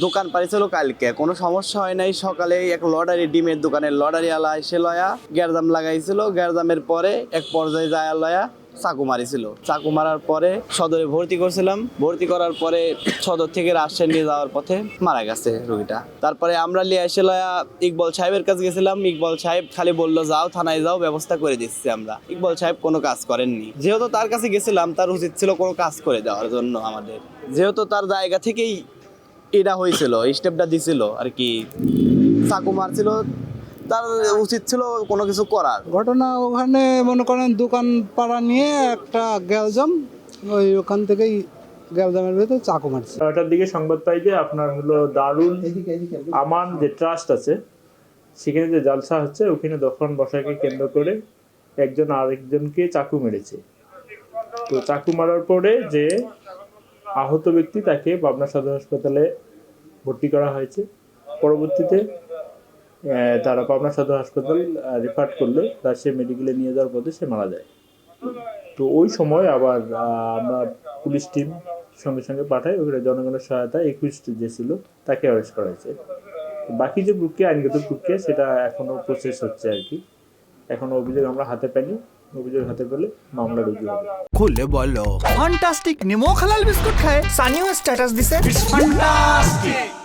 দোকান পাইছিল কালকে, কোনো সমস্যা হয় নাই। সকালে এক লটারি ডিমের দোকানের লটারি আলা এসে লয়া গ্যারদাম লাগাইছিল। গ্যারদামের পরে এক পর্যায়ে যায় লয়া চাকু মারিছিল। চাকু মারার পরে সদরে ভর্তি করছিলাম। ভর্তি করার পরে সদর থেকে রাজশাহী নিয়ে যাওয়ার পথে মারা গেছে রোগীটা। তারপরে আমরা লিয়ে এসে লয়া ইকবল সাহেবের কাছে গেছিলাম। ইকবল সাহেব খালি বললো যাও থানায় যাও, ব্যবস্থা করে দিচ্ছি আমরা। ইকবল সাহেব কোনো কাজ করেননি। যেহেতু তার কাছে গেছিলাম, তার উচিত ছিল কোনো কাজ করে দেওয়ার জন্য আমাদের। যেহেতু তার জায়গা থেকেই এটা হয়েছিল, স্টেপটা দিছিল আর কি, চাকু মারছিল, তার উচিত ছিল কোনো কিছু করার। ঘটনা ওখানে মনে করেন দোকান পাড়া নিয়ে একটা গ্যালজাম, ওখান থেকেই গ্যালজামের ভিতরে চাকু মারছে। 9টার দিকে সংবাদ পাই যে আপনার হলো দারুল আমান যে ট্রাস্ট আছে সেখানে যে জালসা হচ্ছে, ওখানে দফন বসাকে কেন্দ্র করে একজন আরেকজনকে চাকু মেরেছে। তো চাকু মারার পরে যে আহত ব্যক্তি তাকে পাবনা সদর হাসপাতালে ভর্তি করা হয়েছে। পরবর্তীতে তারা পাবনা সদর হাসপাতাল রেফার করলে রাজশাহী মেডিকেলে নিয়ে যাওয়ার পথে সে মারা যায়। তো ওই সময় আবার আমরা পুলিশ টিম সঙ্গে সঙ্গে পাঠাই, ওখানে জনগণের সহায়তা 21 যে ছিল তাকে অ্যারেস্ট করা হয়েছে। বাকি যে প্রক্রিয়া, আইনগত প্রক্রিয়া, সেটা এখনো প্রসেস হচ্ছে আর কি। এখনো অভিযোগ আমরা হাতে পাইনি, অভিযোগ হাতে পেলে মামলা রুজু হবে। খুলে বলো। ফ্যান্টাস্টিক নিমো খালাল বিস্কুট খায় সানিও স্ট্যাটাস দিছে ইটস ফ্যান্টাস্টিক।